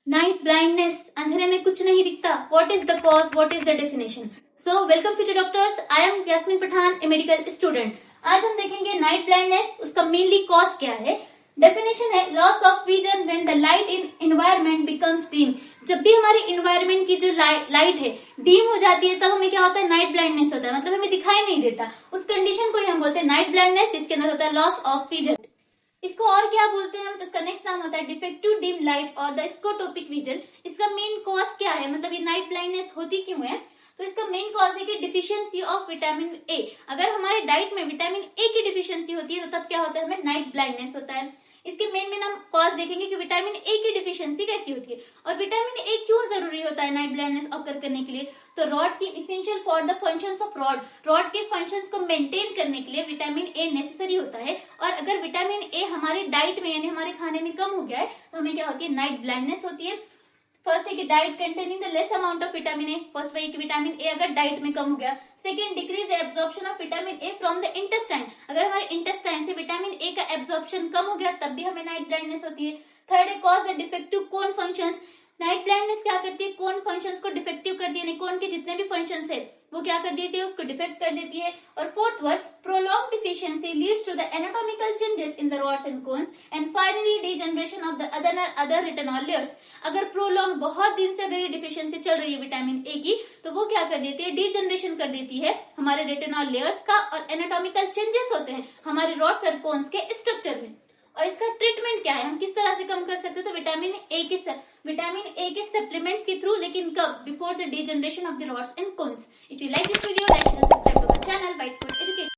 Night blindness, अंधेरे में कुछ नहीं दिखता. What is the cause, what is the definition? So welcome future doctors, I am Yasmeen Pathan, a medical student. आज हम देखेंगे नाइट ब्लाइंडनेस, उसका मेनली कॉज क्या है. डेफिनेशन है loss of vision when the light in environment becomes dim. जब भी हमारे एनवायरनमेंट की जो लाइट है डीम हो जाती है तब हमें क्या होता है, नाइट ब्लाइंडनेस होता है. मतलब हमें दिखाई नहीं देता. उस कंडीशन को ही हम बोलते हैं नाइट ब्लाइंडनेस, जिसके अंदर होता है लॉस ऑफ विजन. इसको और क्या बोलते हैं हम, तो इसका नेक्स्ट नाम होता है डिफेक्टिव डिम लाइट और द स्कोटोपिक विजन. इसका मेन कॉज क्या है, मतलब ये नाइट ब्लाइंडनेस होती क्यों है? तो इसका मेन कॉज है कि डिफिशियंसी ऑफ विटामिन ए. अगर हमारे डाइट में विटामिन ए की डिफिशियंसी होती है तो तब क्या होता है, हमें नाइट ब्लाइंडनेस होता है. इसके मेन हम कॉज देखेंगे कि विटामिन ए की डिफिशियंसी कैसी होती है और विटामिन ए क्यों जरूरी होता है नाइट ब्लाइंडनेस ऑकर करने के लिए. तो रॉड की essential for the functions of rod के फंक्शंस को मेंटेन करने के लिए विटामिन ए नेसेसरी होता है. और अगर विटामिन ए हमारे डाइट में यानी हमारे खाने में कम हो गया है तो हमें क्या होती है, नाइट ब्लाइंडनेस होती है. फर्स्ट है कि diet containing the less amount of vitamin A. First वही कि विटामिन ए अगर डाइट में कम हो गया. Second, decrease absorption of vitamin A from the intestine. अगर हमारे इंटेस्टाइन से विटामिन ए का एब्जॉर्प्शन कम हो गया तब भी हमें नाइट ब्लाइंडनेस होती है. थर्ड है cause the defective cone functions. Night blindness क्या करती है, कोन फंक्शंस को डिफेक्टिव कर दिया, कोन के जितने भी फंक्शंस है वो क्या कर देती है, उसको डिफेक्ट कर देती है. और fourth word, prolong deficiency leads to the anatomical changes in the rods and cones and finally degeneration of the other retinal layers. अगर प्रोलॉन्ग बहुत दिन से अगर ये डिफिशियंसी चल रही है विटामिन ए की तो वो क्या कर देती है, डीजनरेशन कर देती है हमारे रेटिनॉल लेयर्स का और एनाटॉमिकल चेंजेस होते हैं हमारे रॉड्स और कोन्स के स्ट्रक्चर में. और इसका ट्रीटमेंट क्या है, हम किस तरह से कम कर सकते हैं, तो विटामिन ए के सप्लीमेंट्स के थ्रू, लेकिन कब, before the degeneration of the rods and cones. If you like this video, like and subscribe to my channel white food.